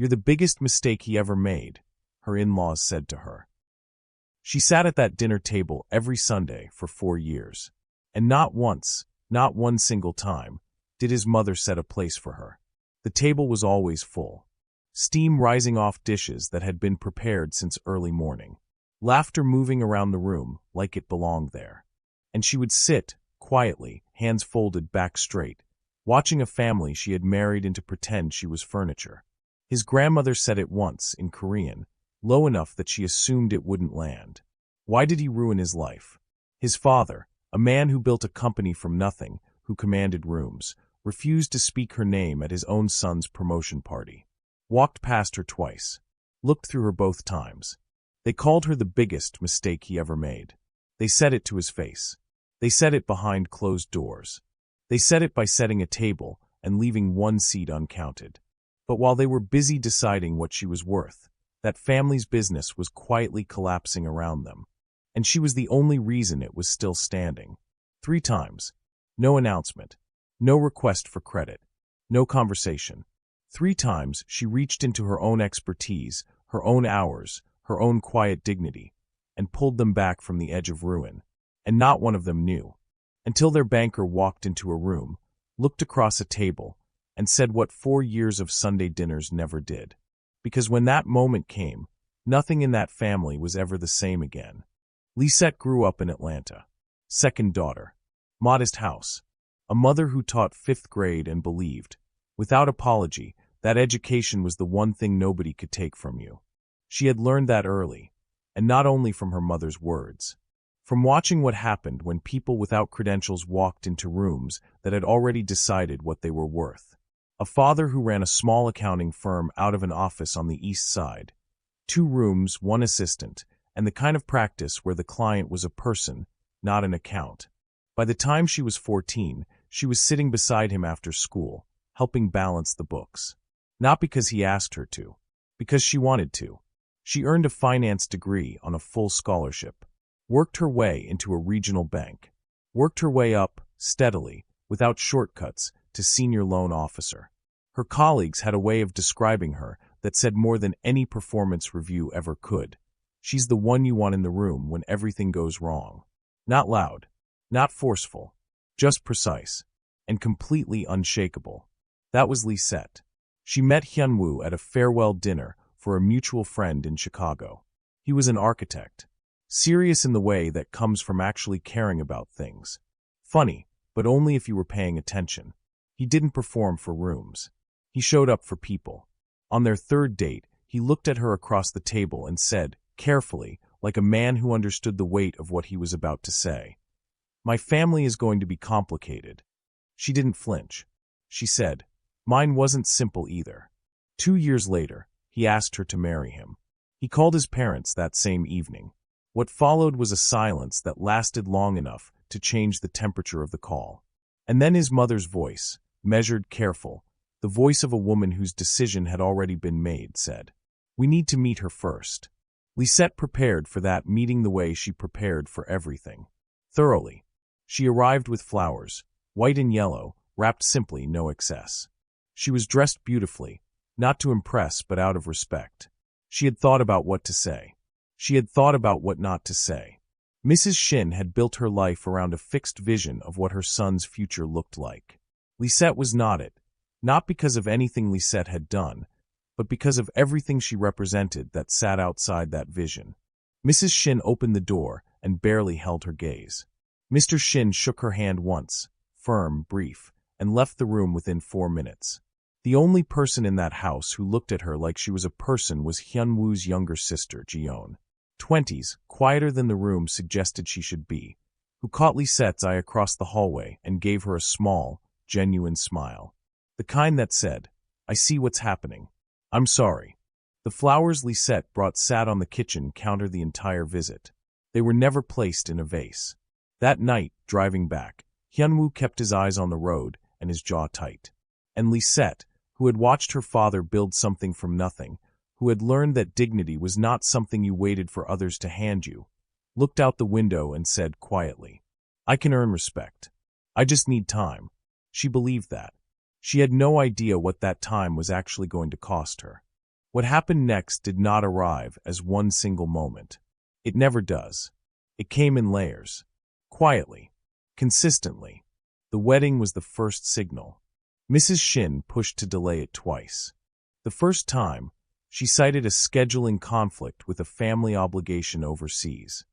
"You're the biggest mistake he ever made," her in-laws said to her. She sat at that dinner table every Sunday for 4 years. And not once, not one single time, did his mother set a place for her. The table was always full. Steam rising off dishes that had been prepared since early morning. Laughter moving around the room like it belonged there. And she would sit, quietly, hands folded back straight, watching a family she had married into pretend she was furniture. His grandmother said it once, in Korean, low enough that she assumed it wouldn't land. Why did he ruin his life? His father, a man who built a company from nothing, who commanded rooms, refused to speak her name at his own son's promotion party. Walked past her twice. Looked through her both times. They called her the biggest mistake he ever made. They said it to his face. They said it behind closed doors. They said it by setting a table and leaving one seat uncounted. But while they were busy deciding what she was worth, that family's business was quietly collapsing around them. And she was the only reason it was still standing. 3 times. No announcement. No request for credit. No conversation. 3 times she reached into her own expertise, her own hours, her own quiet dignity, and pulled them back from the edge of ruin. And not one of them knew. Until their banker walked into a room, looked across a table, and said what 4 years of Sunday dinners never did. Because when that moment came, nothing in that family was ever the same again. Lisette grew up in Atlanta. 2nd daughter. Modest house. A mother who taught 5th grade and believed, without apology, that education was the one thing nobody could take from you. She had learned that early, and not only from her mother's words. From watching what happened when people without credentials walked into rooms that had already decided what they were worth. A father who ran a small accounting firm out of an office on the East Side. 2 rooms, 1 assistant, and the kind of practice where the client was a person, not an account. By the time she was 14, she was sitting beside him after school, helping balance the books. Not because he asked her to, because she wanted to. She earned a finance degree on a full scholarship. Worked her way into a regional bank. Worked her way up, steadily, without shortcuts, to senior loan officer. Her colleagues had a way of describing her that said more than any performance review ever could. She's the one you want in the room when everything goes wrong. Not loud, not forceful, just precise, and completely unshakable. That was Lisette. She met Hyunwoo at a farewell dinner for a mutual friend in Chicago. He was an architect. Serious in the way that comes from actually caring about things. Funny, but only if you were paying attention. He didn't perform for rooms. He showed up for people. On their 3rd date, he looked at her across the table and said, carefully, like a man who understood the weight of what he was about to say, "My family is going to be complicated." She didn't flinch. She said, "Mine wasn't simple either." 2 years later, he asked her to marry him. He called his parents that same evening. What followed was a silence that lasted long enough to change the temperature of the call. And then his mother's voice, measured, careful, the voice of a woman whose decision had already been made, said, "We need to meet her first." Lisette prepared for that meeting the way she prepared for everything. Thoroughly. She arrived with flowers, white and yellow, wrapped simply, no excess. She was dressed beautifully, not to impress but out of respect. She had thought about what to say. She had thought about what not to say. Mrs. Shin had built her life around a fixed vision of what her son's future looked like. Lisette was not it, not because of anything Lisette had done, but because of everything she represented that sat outside that vision. Mrs. Shin opened the door and barely held her gaze. Mr. Shin shook her hand once, firm, brief, and left the room within 4 minutes. The only person in that house who looked at her like she was a person was Hyunwoo's younger sister, Jeon. 20s, quieter than the room suggested she should be, who caught Lisette's eye across the hallway and gave her a small, genuine smile. The kind that said, "I see what's happening. I'm sorry." The flowers Lisette brought sat on the kitchen counter the entire visit. They were never placed in a vase. That night, driving back, Hyunwoo kept his eyes on the road and his jaw tight. And Lisette, who had watched her father build something from nothing, who had learned that dignity was not something you waited for others to hand you, looked out the window and said quietly, "I can earn respect. I just need time." She believed that. She had no idea what that time was actually going to cost her. What happened next did not arrive as one single moment. It never does. It came in layers. Quietly. Consistently. The wedding was the first signal. Mrs. Shin pushed to delay it twice. The first time, she cited a scheduling conflict with a family obligation overseas.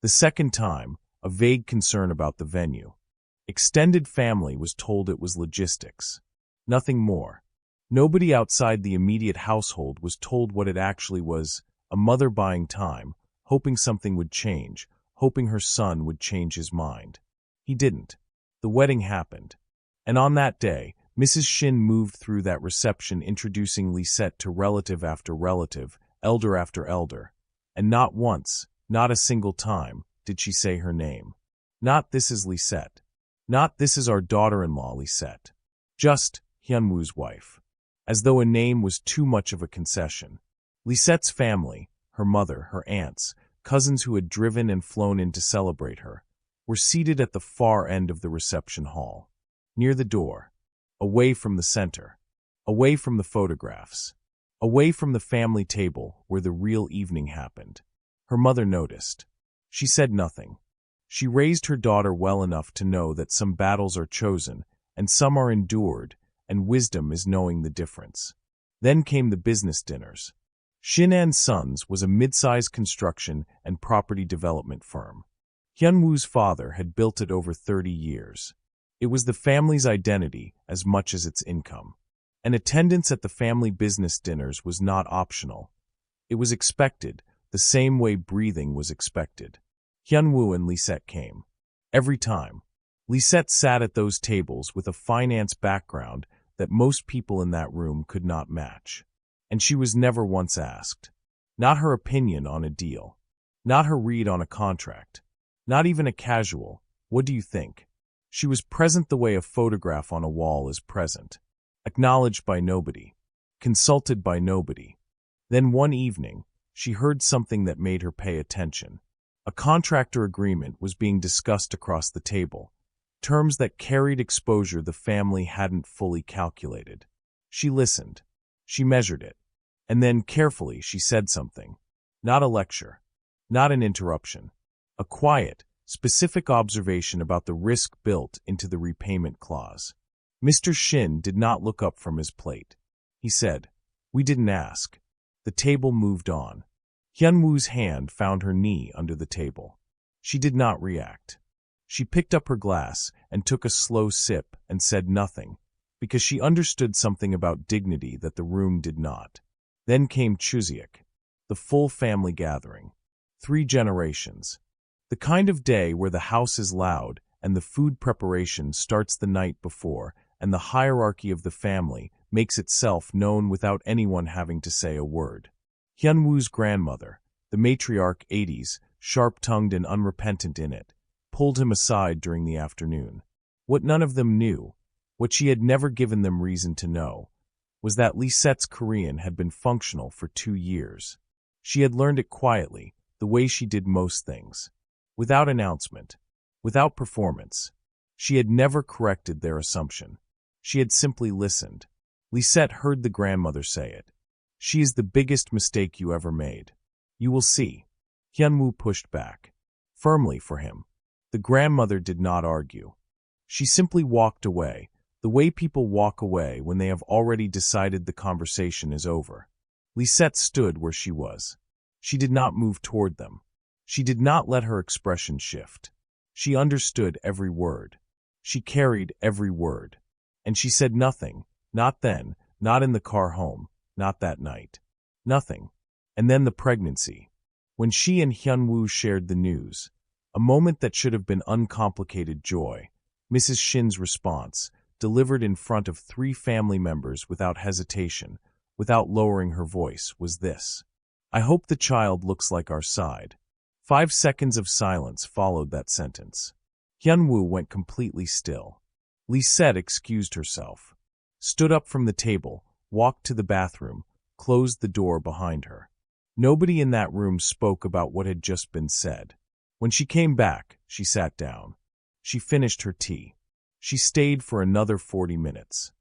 The second time, a vague concern about the venue. Extended family was told it was logistics. Nothing more. Nobody outside the immediate household was told what it actually was, a mother buying time, hoping something would change, hoping her son would change his mind. He didn't. The wedding happened. And on that day, Mrs. Shin moved through that reception introducing Lisette to relative after relative, elder after elder. And not once, not a single time, did she say her name. Not "this is Lisette." Not "this is our daughter-in-law Lisette." Just Hyunwoo's wife. As though a name was too much of a concession. Lisette's family, her mother, her aunts, cousins who had driven and flown in to celebrate her, were seated at the far end of the reception hall. Near the door. Away from the center. Away from the photographs. Away from the family table where the real evening happened. Her mother noticed. She said nothing. She raised her daughter well enough to know that some battles are chosen and some are endured, and wisdom is knowing the difference. Then came the business dinners. Shin & Sons was a mid-sized construction and property development firm. Hyunwoo's father had built it over 30 years. It was the family's identity as much as its income. And attendance at the family business dinners was not optional. It was expected, the same way breathing was expected. Hyunwoo and Lisette came. Every time. Lisette sat at those tables with a finance background that most people in that room could not match. And she was never once asked. Not her opinion on a deal. Not her read on a contract. Not even a casual, "What do you think?" She was present the way a photograph on a wall is present. Acknowledged by nobody. Consulted by nobody. Then one evening, she heard something that made her pay attention. A contractor agreement was being discussed across the table. Terms that carried exposure the family hadn't fully calculated. She listened. She measured it. And then, carefully, she said something. Not a lecture. Not an interruption. A quiet, specific observation about the risk built into the repayment clause. Mr. Shin did not look up from his plate. He said, "We didn't ask." The table moved on. Hyunwoo's hand found her knee under the table. She did not react. She picked up her glass and took a slow sip and said nothing, because she understood something about dignity that the room did not. Then came Chuseok, the full family gathering. 3 generations. The kind of day where the house is loud and the food preparation starts the night before and the hierarchy of the family makes itself known without anyone having to say a word. Hyunwoo's grandmother, the matriarch 80s, sharp-tongued and unrepentant in it, pulled him aside during the afternoon. What none of them knew, what she had never given them reason to know, was that Lisette's Korean had been functional for 2 years. She had learned it quietly, the way she did most things. Without announcement. Without performance. She had never corrected their assumption. She had simply listened. Lisette heard the grandmother say it. "She is the biggest mistake you ever made. You will see." Hyunwoo pushed back. Firmly for him. The grandmother did not argue. She simply walked away, the way people walk away when they have already decided the conversation is over. Lisette stood where she was. She did not move toward them. She did not let her expression shift. She understood every word. She carried every word. And she said nothing, not then, not in the car home, not that night. Nothing. And then the pregnancy. When she and Hyunwoo shared the news, a moment that should have been uncomplicated joy, Mrs. Shin's response, delivered in front of 3 family members without hesitation, without lowering her voice, was this: "I hope the child looks like our side." 5 seconds of silence followed that sentence. Hyunwoo went completely still. Lisette excused herself, stood up from the table, walked to the bathroom, closed the door behind her. Nobody in that room spoke about what had just been said. When she came back, she sat down. She finished her tea. She stayed for another 40 minutes.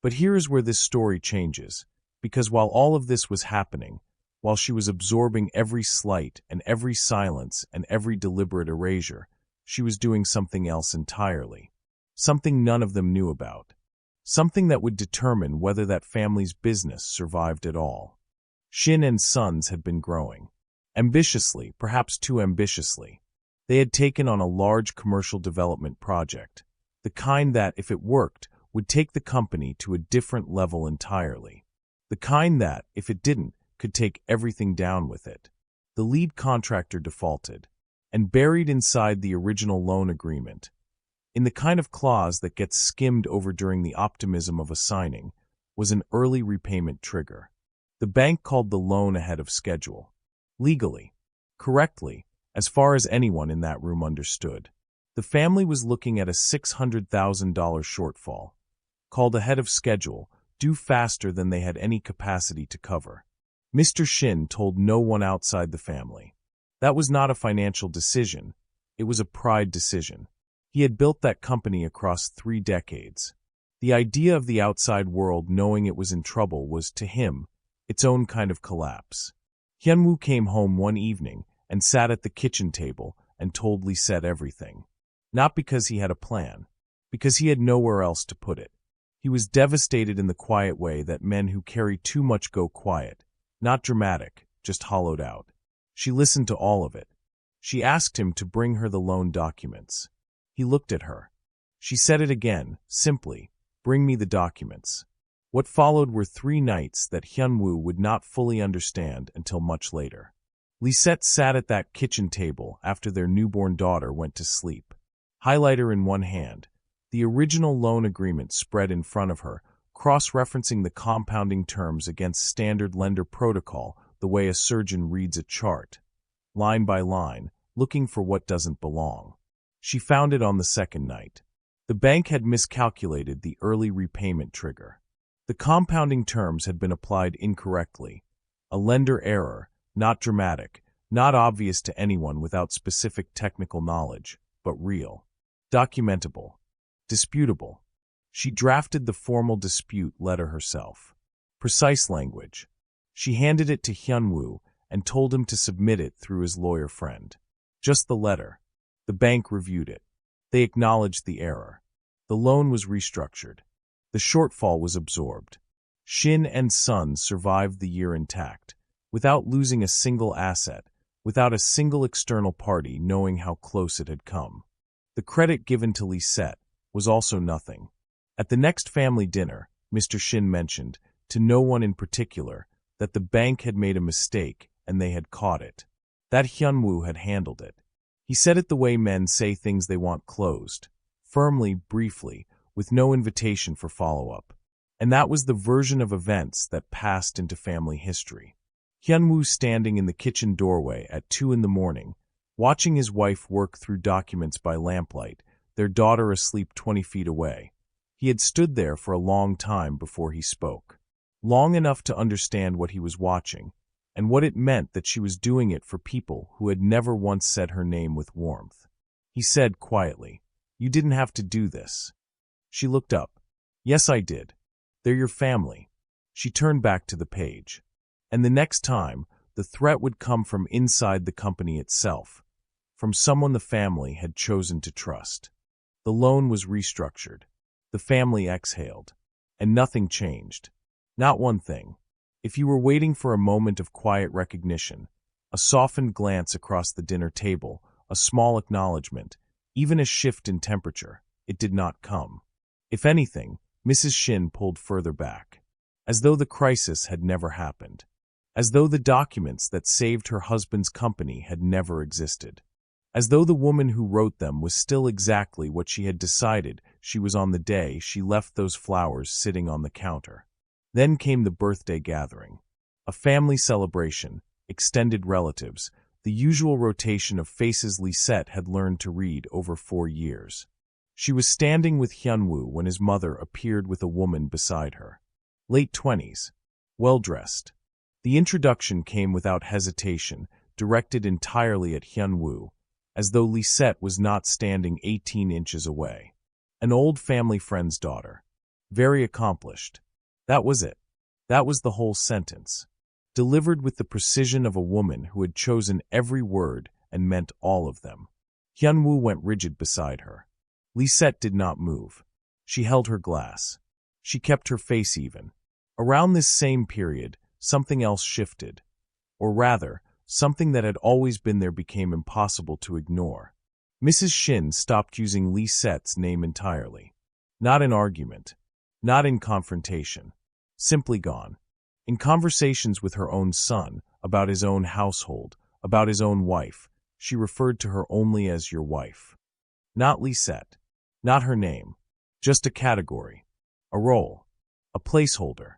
But here is where this story changes, Because while all of this was happening, while she was absorbing every slight and every silence and every deliberate erasure, she was doing something else entirely. Something none of them knew about. Something that would determine whether that family's business survived at all. Shin and Sons had been growing. Ambitiously, perhaps too ambitiously. They had taken on a large commercial development project, the kind that, if it worked, would take the company to a different level entirely. The kind that, if it didn't, could take everything down with it. The lead contractor defaulted, and buried inside the original loan agreement, in the kind of clause that gets skimmed over during the optimism of a signing, was an early repayment trigger. The bank called the loan ahead of schedule. Legally, correctly, as far as anyone in that room understood. The family was looking at a $600,000 shortfall, called ahead of schedule, due faster than they had any capacity to cover. Mr. Shin told no one outside the family. That was not a financial decision, it was a pride decision. He had built that company across 3 decades. The idea of the outside world knowing it was in trouble was, to him, its own kind of collapse. Hyunwoo came home one evening and sat at the kitchen table and told Lisette everything. Not because he had a plan, because he had nowhere else to put it. He was devastated in the quiet way that men who carry too much go quiet, not dramatic, just hollowed out. She listened to all of it. She asked him to bring her the loan documents. He looked at her. She said it again, simply, "Bring me the documents." What followed were 3 nights that Hyunwoo would not fully understand until much later. Lisette sat at that kitchen table after their newborn daughter went to sleep. Highlighter in one hand, the original loan agreement spread in front of her, cross-referencing the compounding terms against standard lender protocol the way a surgeon reads a chart, line by line, looking for what doesn't belong. She found it on the second night. The bank had miscalculated the early repayment trigger. The compounding terms had been applied incorrectly. A lender error, not dramatic, not obvious to anyone without specific technical knowledge, but real. Documentable. Disputable. She drafted the formal dispute letter herself. Precise language. She handed it to Hyunwoo and told him to submit it through his lawyer friend. Just the letter. The bank reviewed it. They acknowledged the error. The loan was restructured. The shortfall was absorbed. Shin and Sons survived the year intact, without losing a single asset, without a single external party knowing how close it had come. The credit given to Lisette was also nothing. At the next family dinner, Mr. Shin mentioned, to no one in particular, that the bank had made a mistake and they had caught it. That Hyunwoo had handled it. He said it the way men say things they want closed, firmly, briefly, with no invitation for follow-up. And that was the version of events that passed into family history. Hyunwoo standing in the kitchen doorway at 2 a.m, watching his wife work through documents by lamplight, their daughter asleep 20 feet away. He had stood there for a long time before he spoke. Long enough to understand what he was watching, and what it meant that she was doing it for people who had never once said her name with warmth. He said quietly, "You didn't have to do this." She looked up. "Yes, I did. They're your family." She turned back to the page. And the next time, the threat would come from inside the company itself, from someone the family had chosen to trust. The loan was restructured. The family exhaled. And nothing changed. Not one thing. If you were waiting for a moment of quiet recognition, a softened glance across the dinner table, a small acknowledgement, even a shift in temperature, it did not come. If anything, Mrs. Shin pulled further back, as though the crisis had never happened, as though the documents that saved her husband's company had never existed, as though the woman who wrote them was still exactly what she had decided she was on the day she left those flowers sitting on the counter. Then came the birthday gathering. A family celebration, extended relatives, the usual rotation of faces Lisette had learned to read over 4 years. She was standing with Hyunwoo when his mother appeared with a woman beside her. Late 20s. Well-dressed. The introduction came without hesitation, directed entirely at Hyunwoo, as though Lisette was not standing 18 inches away. An old family friend's daughter. Very accomplished. That was it. That was the whole sentence, delivered with the precision of a woman who had chosen every word and meant all of them. Hyunwoo went rigid beside her. Lisette did not move. She held her glass. She kept her face even. Around this same period, something else shifted. Or rather, something that had always been there became impossible to ignore. Mrs. Shin stopped using Lisette's name entirely. Not in argument. Not in confrontation. Simply gone. In conversations with her own son, about his own household, about his own wife, she referred to her only as your wife. Not Lisette. Not her name. Just a category. A role. A placeholder.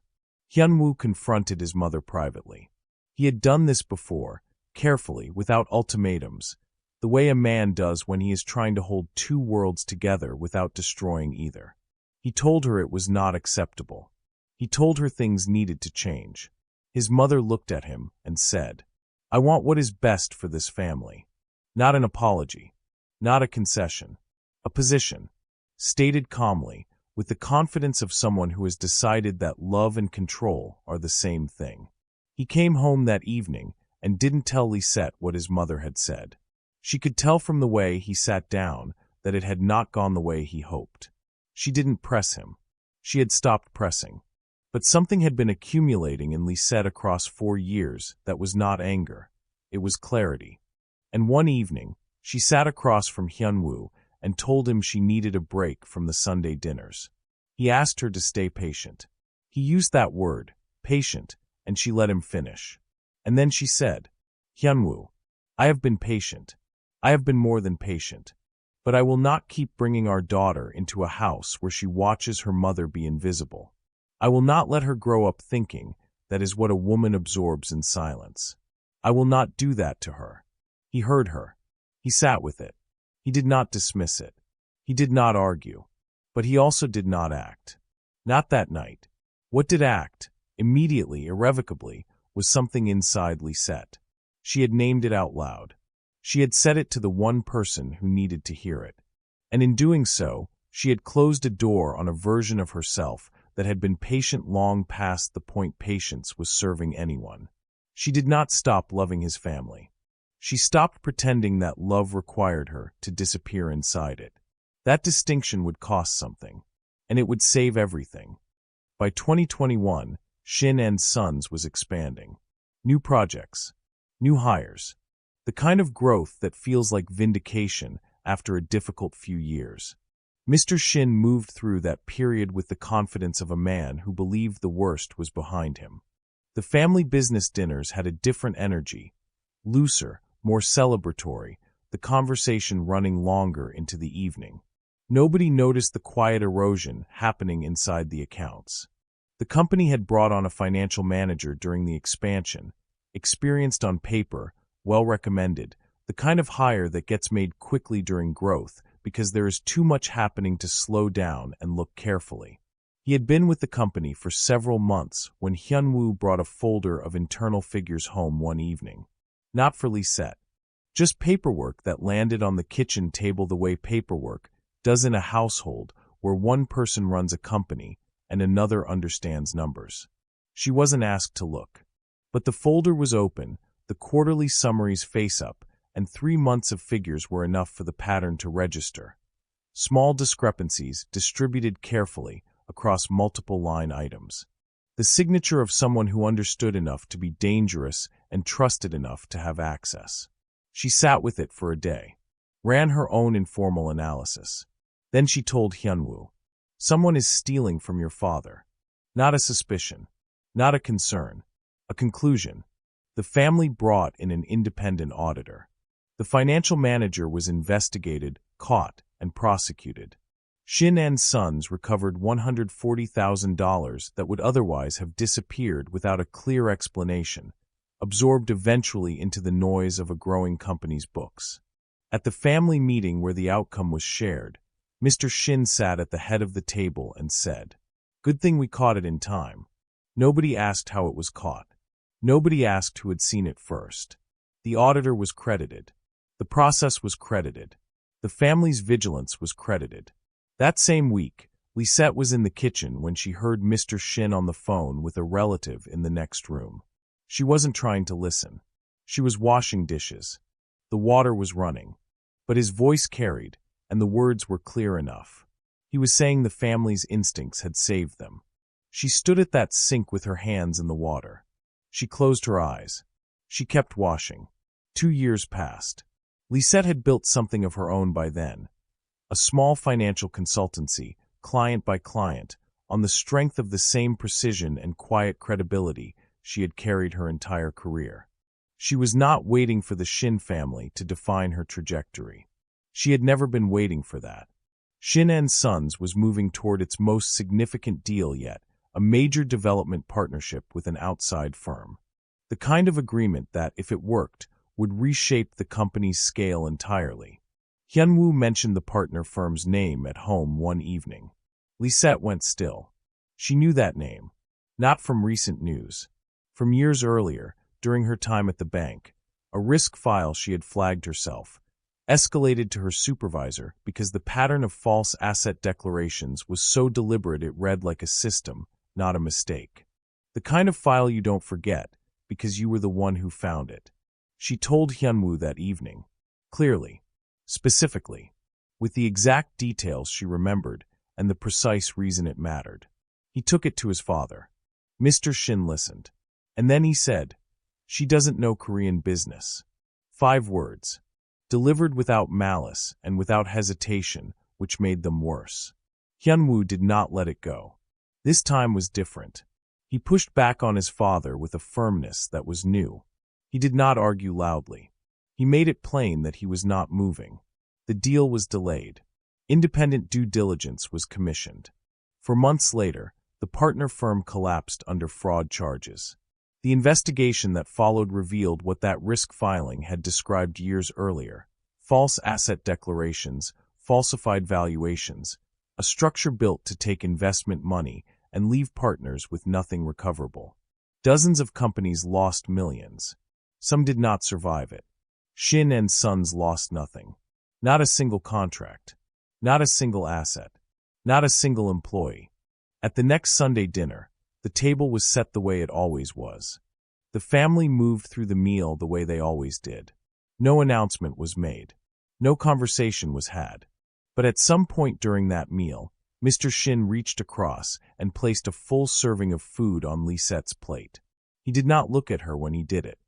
Hyunwoo confronted his mother privately. He had done this before, carefully, without ultimatums, the way a man does when he is trying to hold two worlds together without destroying either. He told her it was not acceptable. He told her things needed to change. His mother looked at him and said, "I want what is best for this family." Not an apology. Not a concession. A position. Stated calmly, with the confidence of someone who has decided that love and control are the same thing. He came home that evening and didn't tell Lisette what his mother had said. She could tell from the way he sat down that it had not gone the way he hoped. She didn't press him. She had stopped pressing. But something had been accumulating in Lisette across 4 years that was not anger. It was clarity. And one evening, she sat across from Hyunwoo and told him she needed a break from the Sunday dinners. He asked her to stay patient. He used that word, patient, and she let him finish. And then she said, "Hyunwoo, I have been patient. I have been more than patient. But I will not keep bringing our daughter into a house where she watches her mother be invisible. I will not let her grow up thinking that is what a woman absorbs in silence. I will not do that to her." He heard her. He sat with it. He did not dismiss it. He did not argue. But he also did not act. Not that night. What did act, immediately, irrevocably, was something inside Lisette. She had named it out loud. She had said it to the one person who needed to hear it. And in doing so, she had closed a door on a version of herself that had been patient long past the point patience was serving anyone. She did not stop loving his family. She stopped pretending that love required her to disappear inside it. That distinction would cost something, and it would save everything. By 2021, Shin & Sons was expanding. New projects, new hires, the kind of growth that feels like vindication after a difficult few years. Mr. Shin moved through that period with the confidence of a man who believed the worst was behind him. The family business dinners had a different energy, looser, more celebratory, the conversation running longer into the evening. Nobody noticed the quiet erosion happening inside the accounts. The company had brought on a financial manager during the expansion, experienced on paper, well recommended, the kind of hire that gets made quickly during growth because there is too much happening to slow down and look carefully. He had been with the company for several months when Hyunwoo brought a folder of internal figures home one evening. Not for Lisette. Just paperwork that landed on the kitchen table the way paperwork does in a household where one person runs a company and another understands numbers. She wasn't asked to look. But the folder was open, the quarterly summaries face up, and 3 months of figures were enough for the pattern to register. Small discrepancies distributed carefully across multiple line items. The signature of someone who understood enough to be dangerous and trusted enough to have access. She sat with it for a day, ran her own informal analysis. Then she told Hyunwoo, "Someone is stealing from your father." Not a suspicion, not a concern, a conclusion. The family brought in an independent auditor. The financial manager was investigated, caught, and prosecuted. Shin & Sons recovered $140,000 that would otherwise have disappeared without a clear explanation, absorbed eventually into the noise of a growing company's books. At the family meeting where the outcome was shared, Mr. Shin sat at the head of the table and said, "Good thing we caught it in time." Nobody asked how it was caught. Nobody asked who had seen it first. The auditor was credited. The process was credited. The family's vigilance was credited. That same week, Lisette was in the kitchen when she heard Mr. Shin on the phone with a relative in the next room. She wasn't trying to listen. She was washing dishes. The water was running. But his voice carried, and the words were clear enough. He was saying the family's instincts had saved them. She stood at that sink with her hands in the water. She closed her eyes. She kept washing. 2 years passed. Lisette had built something of her own by then. A small financial consultancy, client by client, on the strength of the same precision and quiet credibility she had carried her entire career. She was not waiting for the Shin family to define her trajectory. She had never been waiting for that. Shin & Sons was moving toward its most significant deal yet, a major development partnership with an outside firm. The kind of agreement that, if it worked, would reshape the company's scale entirely. Hyunwoo mentioned the partner firm's name at home one evening. Lisette went still. She knew that name. Not from recent news. From years earlier, during her time at the bank, a risk file she had flagged herself, escalated to her supervisor because the pattern of false asset declarations was so deliberate it read like a system, not a mistake. The kind of file you don't forget, because you were the one who found it. She told Hyunwoo that evening. Clearly. Specifically. With the exact details she remembered, and the precise reason it mattered. He took it to his father. Mr. Shin listened. And then he said, "She doesn't know Korean business." 5 words. Delivered without malice and without hesitation, which made them worse. Hyunwoo did not let it go. This time was different. He pushed back on his father with a firmness that was new. He did not argue loudly. He made it plain that he was not moving. The deal was delayed. Independent due diligence was commissioned. For months later, the partner firm collapsed under fraud charges. The investigation that followed revealed what that risk filing had described years earlier: false asset declarations, falsified valuations, a structure built to take investment money and leave partners with nothing recoverable. Dozens of companies lost millions. Some did not survive it. Shin & Sons lost nothing. Not a single contract. Not a single asset. Not a single employee. At the next Sunday dinner, the table was set the way it always was. The family moved through the meal the way they always did. No announcement was made. No conversation was had. But at some point during that meal, Mr. Shin reached across and placed a full serving of food on Lisette's plate. He did not look at her when he did it.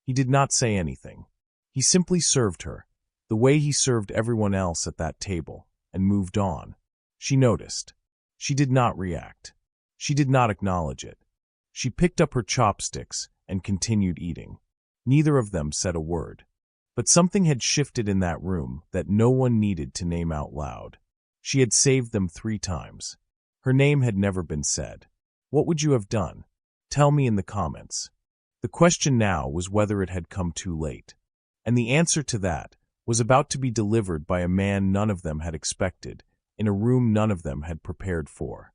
He did not say anything. He simply served her, the way he served everyone else at that table, and moved on. She noticed. She did not react. She did not acknowledge it. She picked up her chopsticks and continued eating. Neither of them said a word. But something had shifted in that room that no one needed to name out loud. She had saved them 3 times. Her name had never been said. What would you have done? Tell me in the comments. The question now was whether it had come too late. And the answer to that was about to be delivered by a man none of them had expected, in a room none of them had prepared for.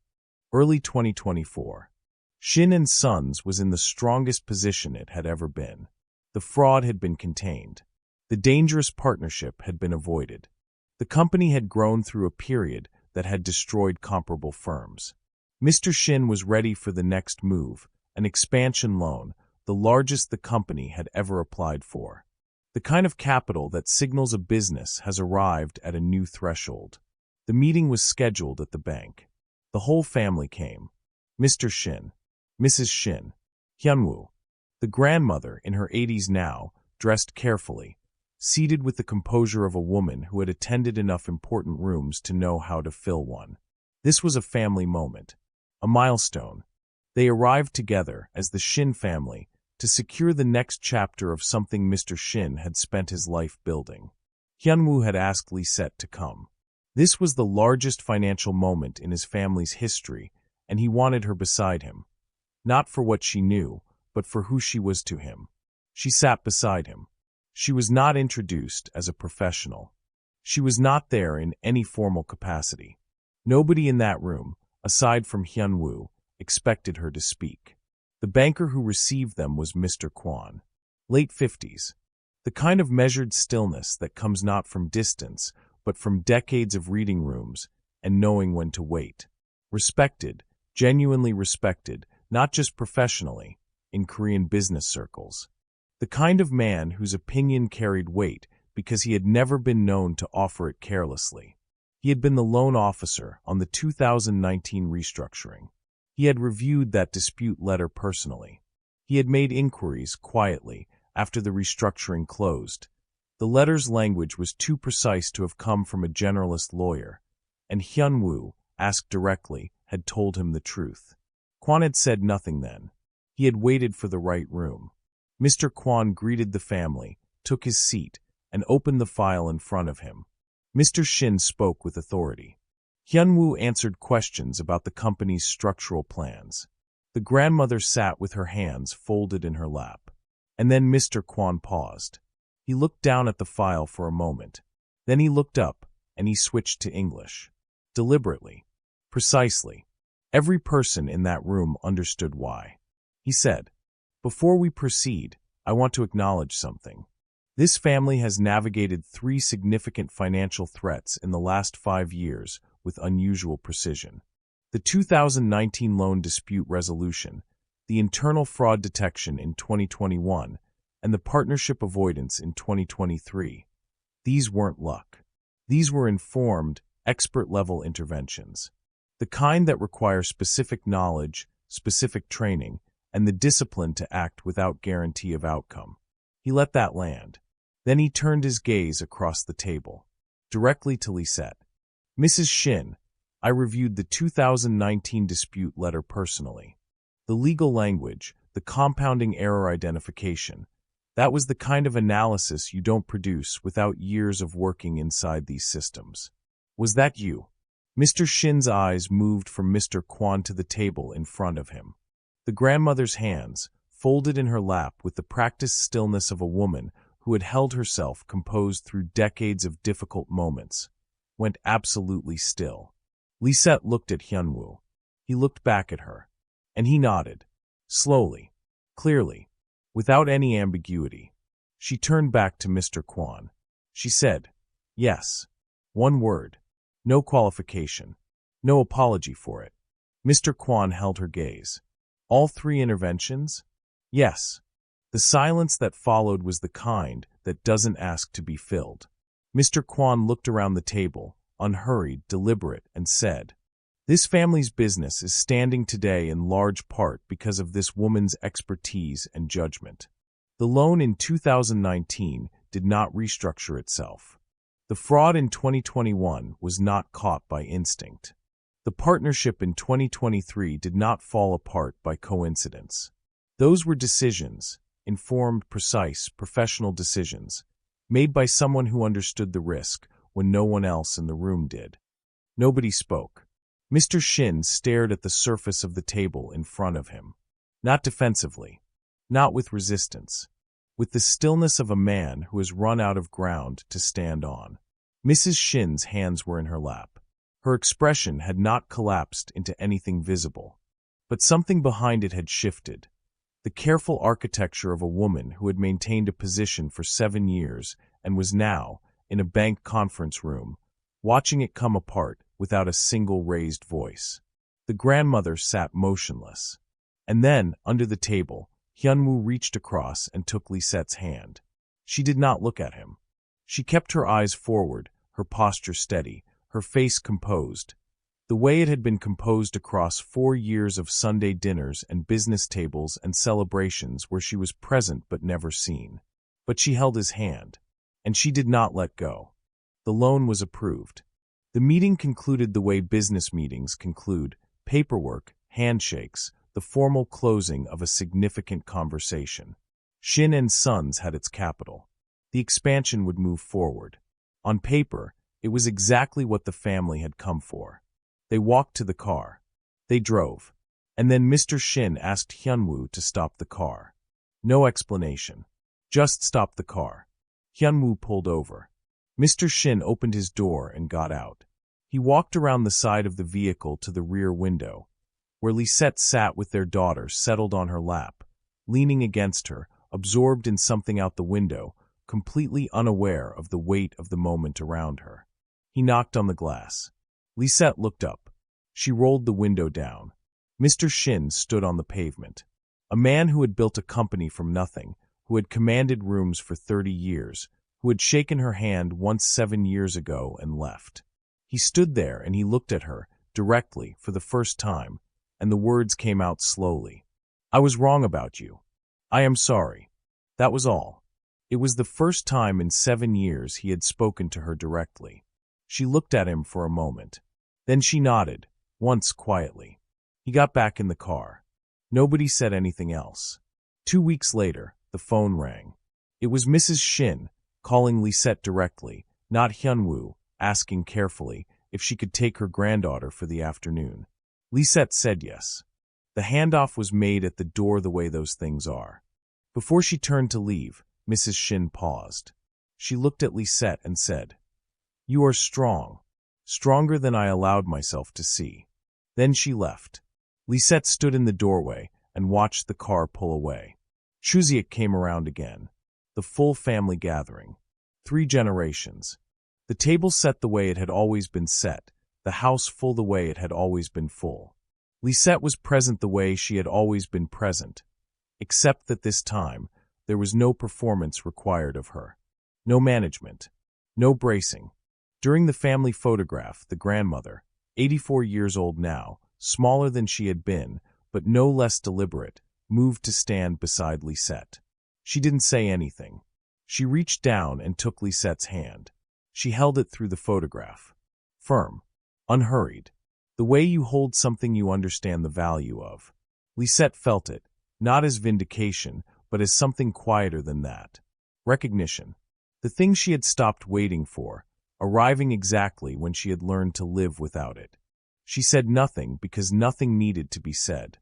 Early 2024. Shin & Sons was in the strongest position it had ever been. The fraud had been contained. The dangerous partnership had been avoided. The company had grown through a period that had destroyed comparable firms. Mr. Shin was ready for the next move, an expansion loan, the largest the company had ever applied for. The kind of capital that signals a business has arrived at a new threshold. The meeting was scheduled at the bank. The whole family came. Mr. Shin, Mrs. Shin, Hyunwoo. The grandmother, in her 80s now, dressed carefully, seated with the composure of a woman who had attended enough important rooms to know how to fill one. This was a family moment, a milestone. They arrived together as the Shin family to secure the next chapter of something Mr. Shin had spent his life building. Hyunwoo had asked Lisette to come. This was the largest financial moment in his family's history, and he wanted her beside him. Not for what she knew, but for who she was to him. She sat beside him. She was not introduced as a professional. She was not there in any formal capacity. Nobody in that room, aside from Hyunwoo, expected her to speak. The banker who received them was Mr. Kwon. Late 50s. The kind of measured stillness that comes not from distance, but from decades of reading rooms and knowing when to wait. Respected, genuinely respected, not just professionally, in Korean business circles. The kind of man whose opinion carried weight because he had never been known to offer it carelessly. He had been the loan officer on the 2019 restructuring. He had reviewed that dispute letter personally. He had made inquiries quietly after the restructuring closed. The letter's language was too precise to have come from a generalist lawyer, and Hyun-woo, asked directly, had told him the truth. Kwon had said nothing then. He had waited for the right room. Mr. Kwon greeted the family, took his seat, and opened the file in front of him. Mr. Shin spoke with authority. Hyun-woo answered questions about the company's structural plans. The grandmother sat with her hands folded in her lap. And then Mr. Kwon paused. He looked down at the file for a moment. Then he looked up, and he switched to English. Deliberately. Precisely. Every person in that room understood why. He said, "Before we proceed, I want to acknowledge something. This family has navigated 3 significant financial threats in the last 5 years with unusual precision. The 2019 loan dispute resolution, the internal fraud detection in 2021, and the partnership avoidance in 2023. These weren't luck. These were informed, expert-level interventions. The kind that require specific knowledge, specific training, and the discipline to act without guarantee of outcome." He let that land. Then he turned his gaze across the table, directly to Lisette. "Mrs. Shin, I reviewed the 2019 dispute letter personally. The legal language, the compounding error identification, that was the kind of analysis you don't produce without years of working inside these systems. Was that you?" Mr. Shin's eyes moved from Mr. Kwon to the table in front of him. The grandmother's hands, folded in her lap with the practiced stillness of a woman who had held herself composed through decades of difficult moments, went absolutely still. Lisette looked at Hyun-woo. He looked back at her, and he nodded, slowly, clearly, without any ambiguity. She turned back to Mr. Kwon. She said, "Yes." One word. No qualification. No apology for it. Mr. Kwon held her gaze. "All 3 interventions?" "Yes." The silence that followed was the kind that doesn't ask to be filled. Mr. Kwon looked around the table, unhurried, deliberate, and said, "This family's business is standing today in large part because of this woman's expertise and judgment. The loan in 2019 did not restructure itself. The fraud in 2021 was not caught by instinct. The partnership in 2023 did not fall apart by coincidence. Those were decisions, informed, precise, professional decisions, made by someone who understood the risk when no one else in the room did." Nobody spoke. Mr. Shin stared at the surface of the table in front of him. Not defensively, not with resistance, with the stillness of a man who has run out of ground to stand on. Mrs. Shin's hands were in her lap. Her expression had not collapsed into anything visible, but something behind it had shifted. The careful architecture of a woman who had maintained a position for 7 years and was now, in a bank conference room, watching it come apart without a single raised voice. The grandmother sat motionless. And then, under the table, Hyun-woo reached across and took Lisette's hand. She did not look at him. She kept her eyes forward, her posture steady, her face composed, the way it had been composed across 4 years of Sunday dinners and business tables and celebrations where she was present but never seen. But she held his hand, and she did not let go. The loan was approved. The meeting concluded the way business meetings conclude: paperwork, handshakes, the formal closing of a significant conversation. Shin and Sons had its capital. The expansion would move forward. On paper, it was exactly what the family had come for. They walked to the car. They drove. And then Mr. Shin asked Hyun-woo to stop the car. No explanation. Just stop the car. Hyun-woo pulled over. Mr. Shin opened his door and got out. He walked around the side of the vehicle to the rear window, where Lisette sat with their daughter settled on her lap, leaning against her, absorbed in something out the window, completely unaware of the weight of the moment around her. He knocked on the glass. Lisette looked up. She rolled the window down. Mr. Shin stood on the pavement. A man who had built a company from nothing, who had commanded rooms for 30 years, who had shaken her hand once 7 years ago and left. He stood there and he looked at her, directly, for the first time, and the words came out slowly. "I was wrong about you. I am sorry." That was all. It was the first time in 7 years he had spoken to her directly. She looked at him for a moment. Then she nodded, once quietly. He got back in the car. Nobody said anything else. 2 weeks later, the phone rang. It was Mrs. Shin, calling Lisette directly, not Hyunwoo, asking carefully if she could take her granddaughter for the afternoon. Lisette said yes. The handoff was made at the door the way those things are. Before she turned to leave, Mrs. Shin paused. She looked at Lisette and said, "You are strong, stronger than I allowed myself to see." Then she left. Lisette stood in the doorway and watched the car pull away. Chuziak came around again. The full family gathering. 3 generations. The table set the way it had always been set, the house full the way it had always been full. Lisette was present the way she had always been present, except that this time there was no performance required of her. No management. No bracing. During the family photograph, the grandmother, 84 years old now, smaller than she had been, but no less deliberate, moved to stand beside Lisette. She didn't say anything. She reached down and took Lisette's hand. She held it through the photograph. Firm. Unhurried. The way you hold something you understand the value of. Lisette felt it, not as vindication, but as something quieter than that. Recognition. The thing she had stopped waiting for, arriving exactly when she had learned to live without it. She said nothing because nothing needed to be said.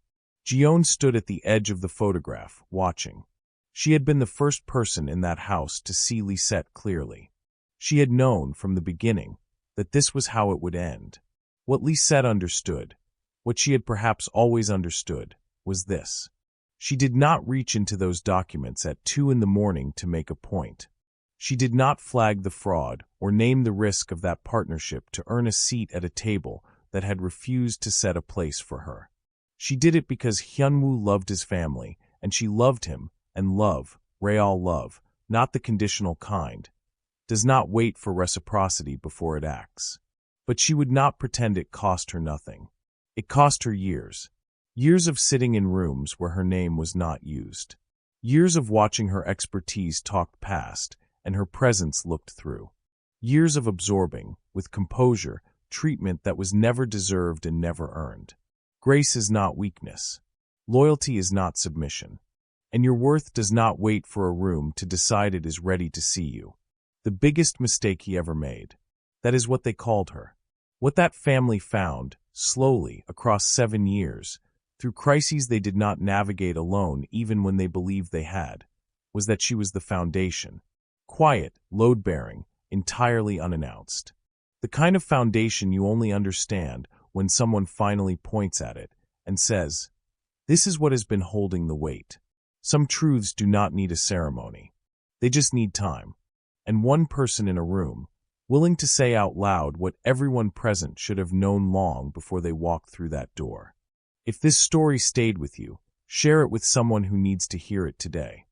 Jion stood at the edge of the photograph, watching. She had been the first person in that house to see Lisette clearly. She had known from the beginning that this was how it would end. What Lisette understood, what she had perhaps always understood, was this. She did not reach into those documents at 2 in the morning to make a point. She did not flag the fraud or name the risk of that partnership to earn a seat at a table that had refused to set a place for her. She did it because Hyunwoo loved his family, and she loved him, and love, real love, not the conditional kind, does not wait for reciprocity before it acts. But she would not pretend it cost her nothing. It cost her years. Years of sitting in rooms where her name was not used. Years of watching her expertise talked past and her presence looked through. Years of absorbing, with composure, treatment that was never deserved and never earned. Grace is not weakness. Loyalty is not submission. And your worth does not wait for a room to decide it is ready to see you. The biggest mistake he ever made. That is what they called her. What that family found, slowly, across 7 years, through crises they did not navigate alone even when they believed they had, was that she was the foundation. Quiet, load-bearing, entirely unannounced. The kind of foundation you only understand when someone finally points at it and says, "This is what has been holding the weight." Some truths do not need a ceremony. They just need time. And one person in a room, willing to say out loud what everyone present should have known long before they walked through that door. If this story stayed with you, share it with someone who needs to hear it today.